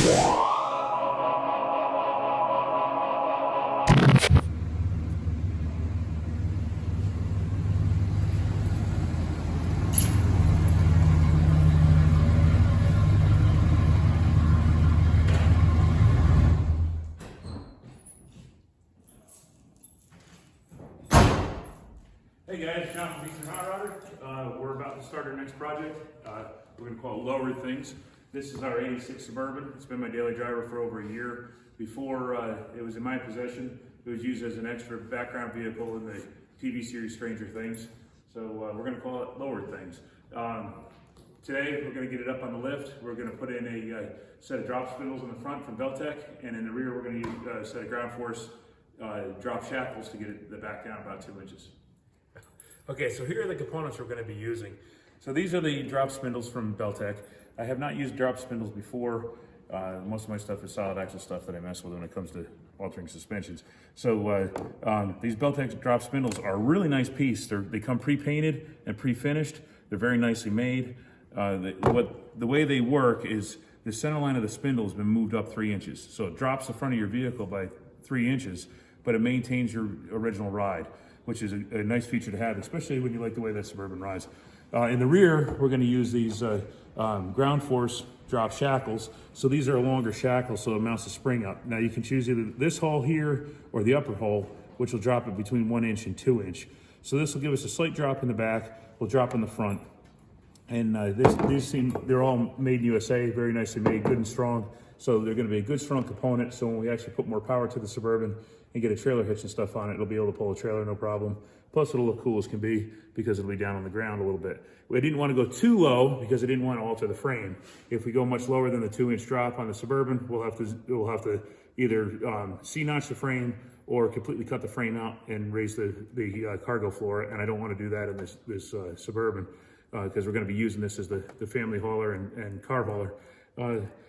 Hey guys, John from Eastern Hot Rodder. We're about to start our next project. We're going to call it Lowered Things. This is our 86 Suburban. It's been my daily driver for over a year. Before it was in my possession, it was used as an extra background vehicle in the TV series Stranger Things. So we're going to call it Lowered Things. Today we're going to get it up on the lift. We're going to put in a set of drop spindles in the front from Beltec, and in the rear we're going to use a set of ground force drop shackles to get the back down about 2 inches. Okay, so here are the components we're going to be using. So these are the drop spindles from Beltec. I have not used drop spindles before. Most of my stuff is solid axle stuff that I mess with when it comes to altering suspensions. So these Beltec drop spindles are a really nice piece. They come pre-painted and pre-finished. They're very nicely made. The way they work is the center line of the spindle has been moved up 3 inches. So it drops the front of your vehicle by 3 inches, but it maintains your original ride, which is a nice feature to have, especially when you like the way that Suburban rides. In the rear, we're going to use these ground force drop shackles. So these are a longer shackle, so it mounts the spring up. Now you can choose either this hole here or the upper hole, which will drop it between 1 inch and 2 inch. So this will give us a slight drop in the back, we'll drop in the front. And they're all made in USA, very nicely made, good and strong. So they're going to be a good strong component. So when we actually put more power to the Suburban and get a trailer hitch and stuff on it, it'll be able to pull a trailer no problem. Plus it'll look cool as can be because it'll be down on the ground a little bit. We didn't want to go too low because I didn't want to alter the frame. If we go much lower than the 2 inch drop on the Suburban, we'll have to either C-notch the frame or completely cut the frame out and raise the cargo floor. And I don't want to do that in this Suburban because we're going to be using this as the family hauler and car hauler.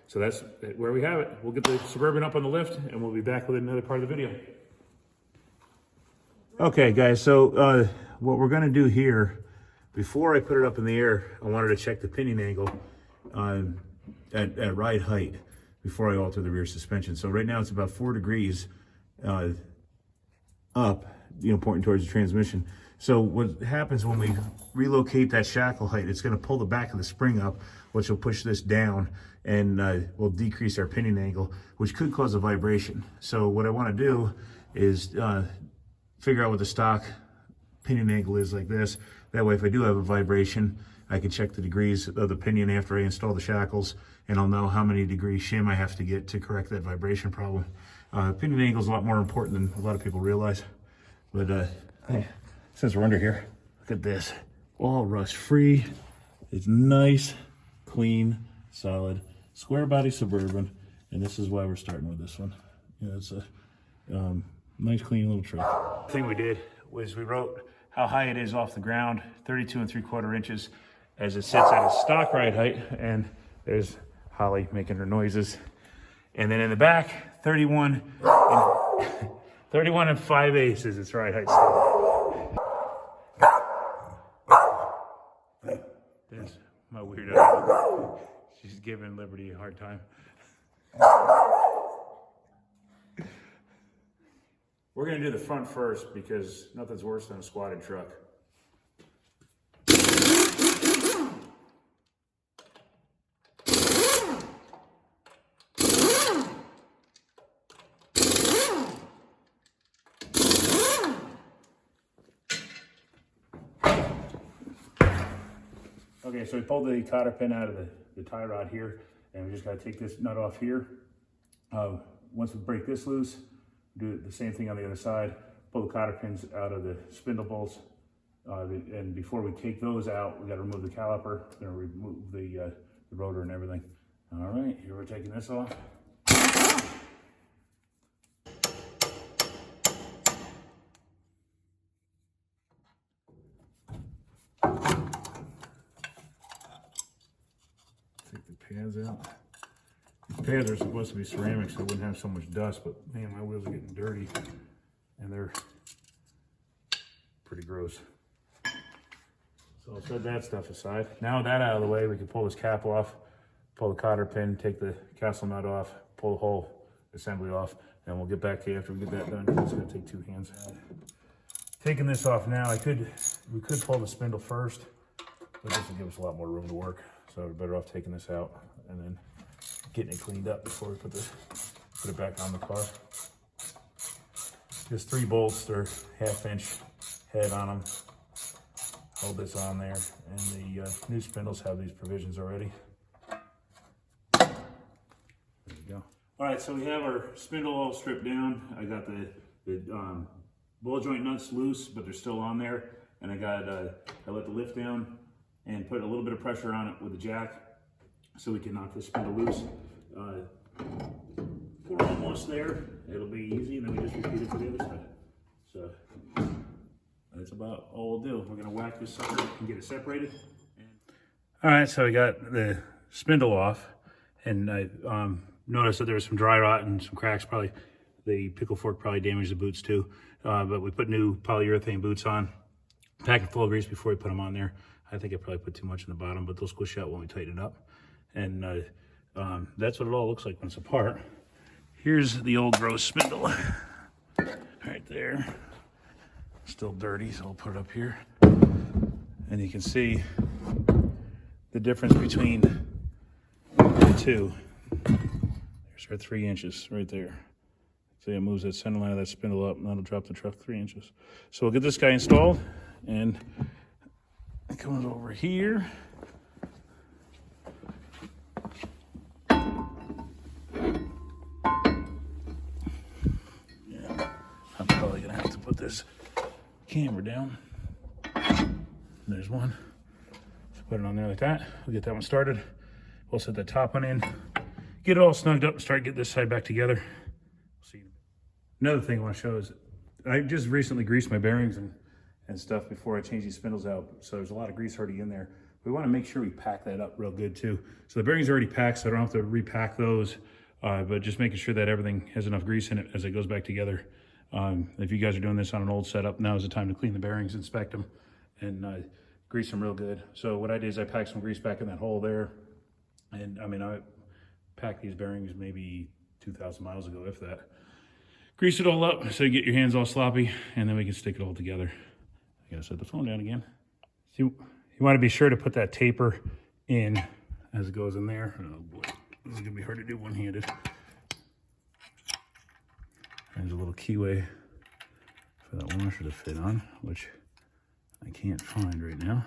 So that's where we have it. We'll get the Suburban up on the lift and we'll be back with another part of the video. Okay guys, so what we're gonna do here, before I put it up in the air, I wanted to check the pinion angle at ride height before I alter the rear suspension. So right now it's about 4 degrees up, pointing towards the transmission. So what happens when we relocate that shackle height, it's going to pull the back of the spring up, which will push this down and will decrease our pinion angle, which could cause a vibration. So what I want to do is figure out what the stock pinion angle is like this. That way, if I do have a vibration, I can check the degrees of the pinion after I install the shackles, and I'll know how many degrees shim I have to get to correct that vibration problem. Pinion angle is a lot more important than a lot of people realize. But hey, since we're under here, look at this. All rust free. It's nice, clean, solid, square body Suburban. And this is why we're starting with this one. It's a nice, clean little truck. The thing we did was we wrote how high it is off the ground, 32 3/4 inches, as it sits at its stock ride height. And there's Holly making her noises. And then in the back, 31 5/8 is its ride height still. There's my weirdo. She's giving Liberty a hard time. We're going to do the front first because nothing's worse than a squatted truck. Okay, so we pulled the cotter pin out of the tie rod here, and we just got to take this nut off here. Once we break this loose, do the same thing on the other side, pull the cotter pins out of the spindle bolts, and before we take those out, we got to remove the caliper, then remove the rotor and everything. All right, here we're taking this off. Take the pads out. These pads are supposed to be ceramic so it wouldn't have so much dust, but man, my wheels are getting dirty and they're pretty gross. So I'll set that stuff aside. Now with that out of the way, we can pull this cap off, pull the cotter pin, take the castle nut off, pull the whole assembly off, and we'll get back to you after we get that done. It's gonna take 2 hands. Taking this off now, we could pull the spindle first, but this will give us a lot more room to work. So we're better off taking this out and then getting it cleaned up before we put it back on the car. Just 3 bolts, they're 1/2 inch head on them. Hold this on there, and the new spindles have these provisions already. There you go. All right, so we have our spindle all stripped down. I got the ball joint nuts loose, but they're still on there. And I let the lift down and put a little bit of pressure on it with the jack so we can knock the spindle loose. We're almost there. It'll be easy, and then we just repeat it to the other side. So that's about all we'll do. We're gonna whack this sucker and get it separated. All right, so we got the spindle off, and I noticed that there was some dry rot and some cracks. Probably the pickle fork probably damaged the boots too. But we put new polyurethane boots on, pack it full of grease before we put them on there. I think I probably put too much in the bottom, but they'll squish out when we tighten it up. And that's what it all looks like when it's apart. Here's the old gross spindle right there. Still dirty, so I'll put it up here. And you can see the difference between the two. There's our 3 inches right there. So it moves that center line of that spindle up, and that'll drop the truck 3 inches. So we'll get this guy installed, and it comes over here. Yeah, I'm probably gonna have to put this camera down. There's one. So put it on there like that. We'll get that one started. We'll set the top one in, get it all snugged up, and start getting this side back together. We'll see. Another thing I want to show is I just recently greased my bearings and stuff before I change these spindles out. So there's a lot of grease already in there. We want to make sure we pack that up real good too. So the bearings are already packed, so I don't have to repack those, but just making sure that everything has enough grease in it as it goes back together. If you guys are doing this on an old setup, now is the time to clean the bearings, inspect them, and grease them real good. So what I did is I packed some grease back in that hole there. And I mean, I packed these bearings maybe 2,000 miles ago, if that. Grease it all up so you get your hands all sloppy, and then we can stick it all together. I gotta set the phone down again. So you want to be sure to put that taper in as it goes in there. Oh boy, this is gonna be hard to do one-handed. There's a little keyway for that washer to fit on, which I can't find right now.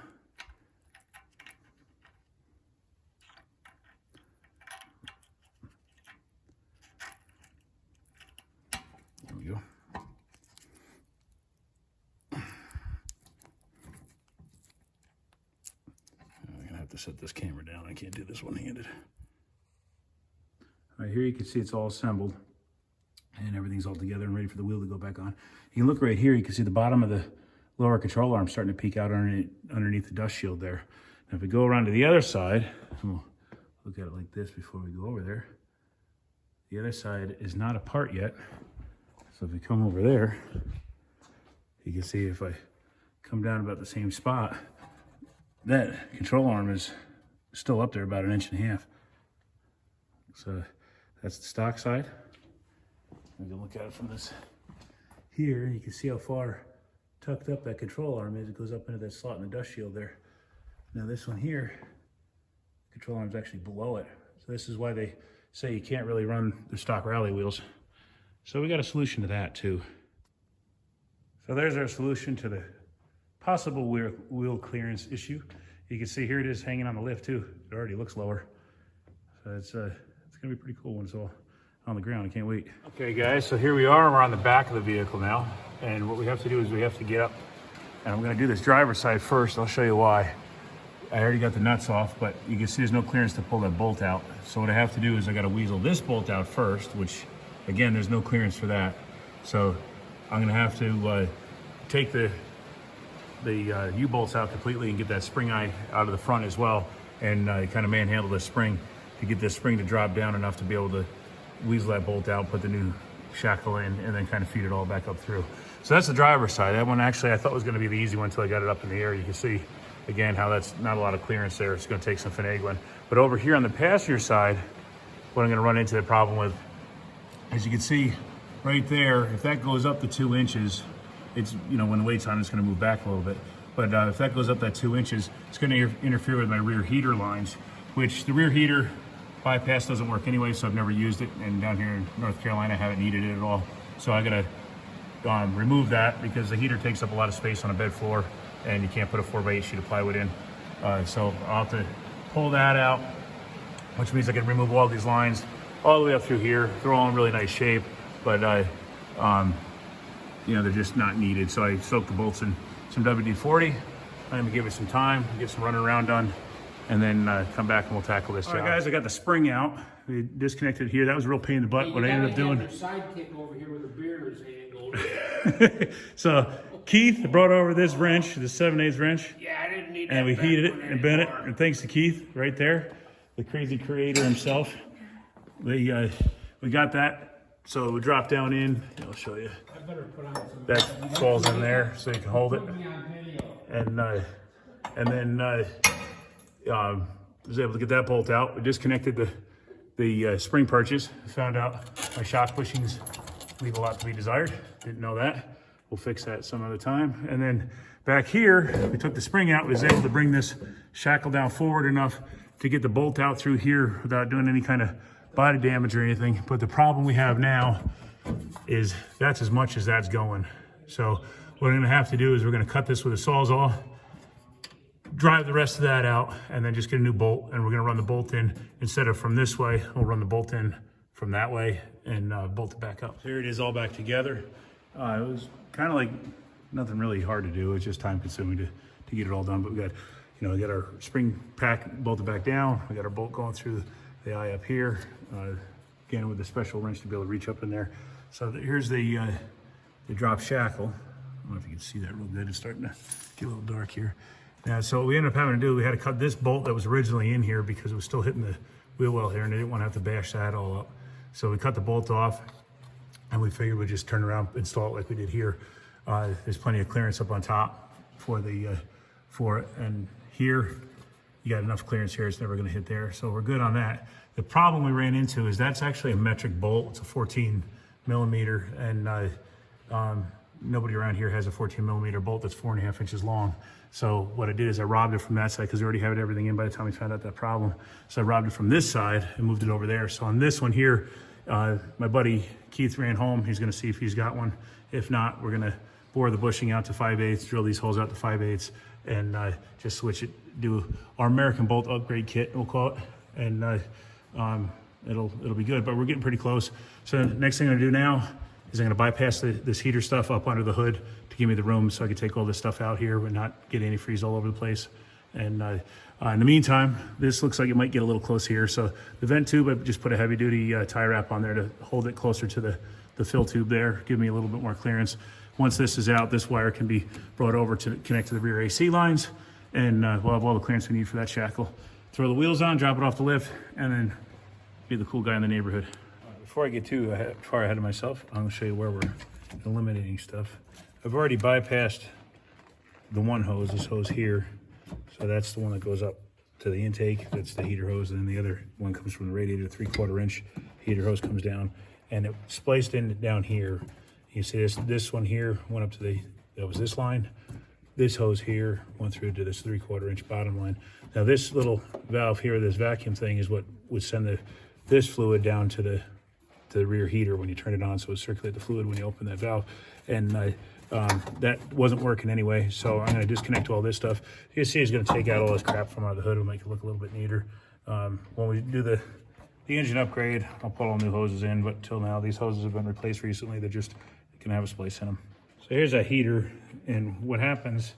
There we go. I'm gonna have to set this camera down. I can't do this one-handed. All right, here you can see it's all assembled and everything's all together and ready for the wheel to go back on. You can look right here, you can see the bottom of the lower control arm starting to peek out underneath the dust shield there. Now if we go around to the other side, and we'll look at it like this before we go over there. The other side is not apart yet. So if we come over there, you can see if I come down about the same spot, that control arm is still up there about 1.5 inches. So that's the stock side. We can look at it from this here. You can see how far tucked up that control arm is. It goes up into that slot in the dust shield there. Now this one here, the control arm is actually below it. So this is why they say you can't really run the stock rally wheels. So we got a solution to that too. So there's our solution to the possible wheel clearance issue. You can see here it is hanging on the lift too. It already looks lower. So it's gonna be pretty cool when it's all on the ground. I can't wait. Okay guys, so here we are. We're on the back of the vehicle now. And what we have to do is we have to get up, and I'm gonna do this driver's side first. I'll show you why. I already got the nuts off, but you can see there's no clearance to pull that bolt out. So what I have to do is I gotta weasel this bolt out first, which again, there's no clearance for that. So I'm gonna have to take the U-bolts out completely and get that spring eye out of the front as well, and kind of manhandle the spring to get this spring to drop down enough to be able to weasel that bolt out, put the new shackle in, and then kind of feed it all back up through. So that's the driver's side. That one actually I thought was gonna be the easy one until I got it up in the air. You can see again, how that's not a lot of clearance there. It's gonna take some finagling. But over here on the passenger side, what I'm gonna run into the problem with, as you can see right there, if that goes up to 2 inches, it's, you know, when the weight's on, it's gonna move back a little bit. But if that goes up that 2 inches, it's gonna interfere with my rear heater lines, which the rear heater bypass doesn't work anyway, so I've never used it. And down here in North Carolina, I haven't needed it at all. So I gotta remove that because the heater takes up a lot of space on a bed floor and you can't put a 4x8 sheet of plywood in. So I'll have to pull that out, which means I can remove all these lines all the way up through here. They're all in really nice shape, but you know, they're just not needed. So I soaked the bolts in some WD-40. I'm gonna give it some time, get some running around done, and then come back and we'll tackle this job. All right, guys, I got the spring out. We disconnected here. That was a real pain in the butt. Hey, what I ended up doing. Your sidekick over here with a beard is angled. So Keith brought over this wrench, the 7/8 wrench. Yeah, I didn't need that. And we heated it and bent it. And thanks to Keith right there, the crazy creator himself. We got that. So we drop down in. I'll show you. I better put on some. That falls in there so you can hold it. And then was able to get that bolt out. We disconnected the spring purchase. Found out my shock bushings leave a lot to be desired. Didn't know that. We'll fix that some other time. And then back here, we took the spring out. Was able to bring this shackle down forward enough to get the bolt out through here without doing any kind of body damage or anything. But the problem we have now is that's as much as that's going. So what I'm gonna have to do is we're gonna cut this with a Sawzall, drive the rest of that out, and then just get a new bolt. And we're gonna run the bolt in, instead of from this way, we'll run the bolt in from that way and bolt it back up. Here it is all back together. It was kind of like nothing really hard to do. It's just time consuming to get it all done. But we got, you know, we got our spring pack bolted back down. We got our bolt going through the eye up here. Again, with the special wrench to be able to reach up in there. So here's the drop shackle. I don't know if you can see that real good. It's starting to get a little dark here. Now, so what we ended up having to do, we had to cut this bolt that was originally in here because it was still hitting the wheel well here and they didn't want to have to bash that all up. So we cut the bolt off and we figured we'd just turn around, install it like we did here. There's plenty of clearance up on top for it. And here, you got enough clearance here, it's never gonna hit there. So we're good on that. The problem we ran into is that's actually a metric bolt. It's a 14 millimeter, and nobody around here has a 14 millimeter bolt that's 4.5 inches long. So what I did is I robbed it from that side because we already had everything in by the time we found out that problem. So I robbed it from this side and moved it over there. So on this one here, my buddy Keith ran home. He's gonna see if he's got one. If not, we're gonna bore the bushing out to 5/8, drill these holes out to 5/8, and just switch it, do our American bolt upgrade kit, we'll call it. And it'll be good, but we're getting pretty close. So the next thing I'm gonna do now is I'm gonna bypass this heater stuff up under the hood to give me the room so I can take all this stuff out here and not get antifreeze all over the place. And in the meantime, this looks like it might get a little close here. So the vent tube, I just put a heavy duty tie wrap on there to hold it closer to the fill tube there, give me a little bit more clearance. Once this is out, this wire can be brought over to connect to the rear AC lines, and we'll have all the clearance we need for that shackle. Throw the wheels on, drop it off the lift, and then be the cool guy in the neighborhood. Before I get too far ahead of myself, I'm gonna show you where we're eliminating stuff. I've already bypassed the one hose, this hose here. So that's the one that goes up to the intake. That's the heater hose. And then the other one comes from the radiator, 3/4 inch heater hose comes down, and it spliced in down here. You see this one here went up to that was this line. This hose here went through to this 3/4 inch bottom line. Now this little valve here, this vacuum thing, is what would send this fluid down to the rear heater when you turn it on, so it circulate the fluid when you open that valve. And that wasn't working anyway, so I'm gonna disconnect all this stuff. You can see it's gonna take out all this crap from out of the hood. It'll make it look a little bit neater. When we do the engine upgrade, I'll put all new hoses in, but till now, these hoses have been replaced recently. They're just gonna have a splice in them. So here's a heater, and what happens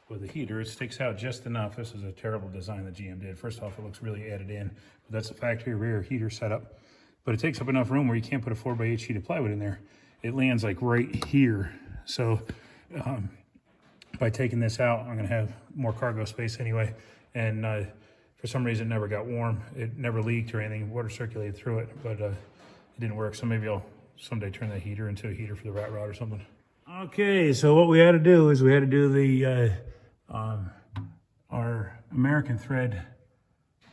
with the heater, it sticks out just enough. This is a terrible design that GM did. First off, it looks really added in, but that's a factory rear heater setup. But it takes up enough room where you can't put a 4x8 sheet of plywood in there. It lands like right here. So by taking this out, I'm gonna have more cargo space anyway. And for some reason, it never got warm. It never leaked or anything. Water circulated through it, but it didn't work. So maybe I'll someday turn that heater into a heater for the rat rod or something. Okay, so what we had to do is we had to do the our American thread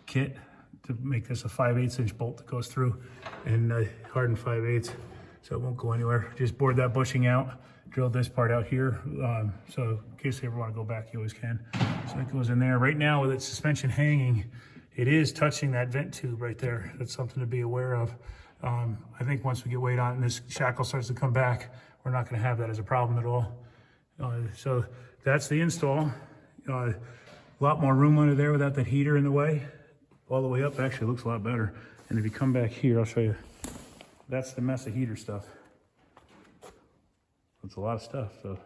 kit to make this a 5/8 inch bolt that goes through, and hardened 5/8 so it won't go anywhere. Just bored that bushing out, drilled this part out here, so in case you ever want to go back, you always can. So it goes in there. Right now with its suspension hanging, it is touching that vent tube right there. That's something to be aware of. I think once we get weight on it and this shackle starts to come back, we're not going to have that as a problem at all. So that's the install. A lot more room under there without that heater in the way. All the way up actually looks a lot better. And if you come back here, I'll show you. That's the mess of heater stuff. It's a lot of stuff. So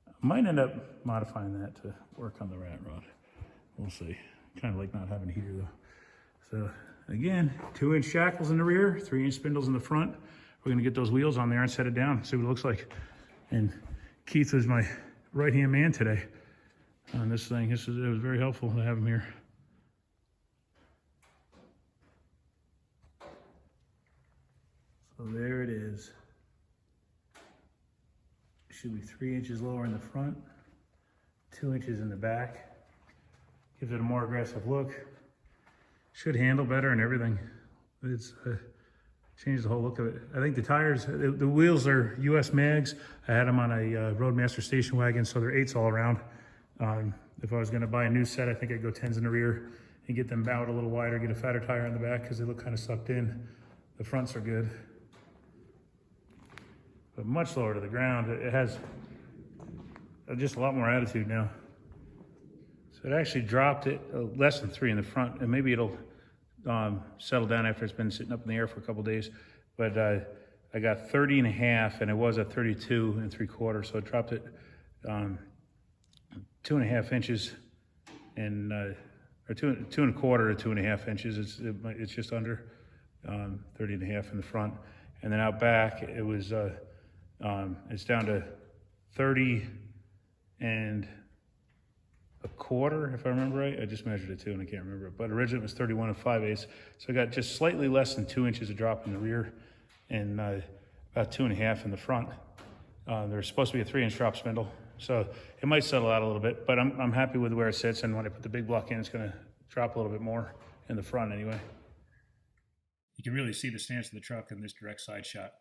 I might end up modifying that to work on the rat rod. We'll see. Kind of like not having a heater though. So again, 2-inch shackles in the rear, 3-inch spindles in the front. We're gonna get those wheels on there and set it down, see what it looks like. And Keith was my right-hand man today on this thing. It was very helpful to have him here. So there it is. Should be 3 inches lower in the front, 2 inches in the back. Gives it a more aggressive look. Should handle better and everything. It's changed the whole look of it. I think the tires, the wheels are US mags. I had them on a Roadmaster station wagon, so they're 8s all around. If I was gonna buy a new set, I think I'd go 10s in the rear and get them bowed a little wider, get a fatter tire on the back because they look kind of sucked in. The fronts are good. But much lower to the ground. It has just a lot more attitude now. So it actually dropped it less than 3 in the front, and maybe it'll settle down after it's been sitting up in the air for a couple days. But I got 30.5, and it was at 32 3/4, so it dropped it 2.5 inches, and or 2 1/4 to 2.5 inches. It's just under 30.5 in the front, and then out back it was it's down to 30 1/4, if I remember right. I just measured it too, and I can't remember it. But originally it was 31 5/8. So I got just slightly less than 2 inches of drop in the rear, and about 2.5 in the front. There's supposed to be a 3-inch drop spindle, so it might settle out a little bit. But I'm happy with where it sits, and when I put the big block in, it's going to drop a little bit more in the front anyway. You can really see the stance of the truck in this direct side shot.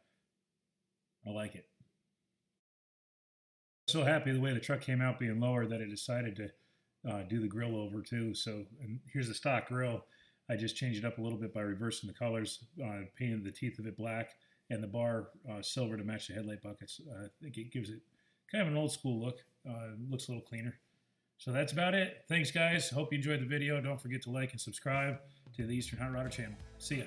I like it. So happy the way the truck came out being lower that I decided to do the grill over too. So, and here's the stock grill. I just changed it up a little bit by reversing the colors, painted the teeth of it black and the bar silver to match the headlight buckets. I think it gives it kind of an old school look. Looks a little cleaner. So that's about it. Thanks guys. Hope you enjoyed the video. Don't forget to like and subscribe to the Eastern Hot Rodder channel. See ya.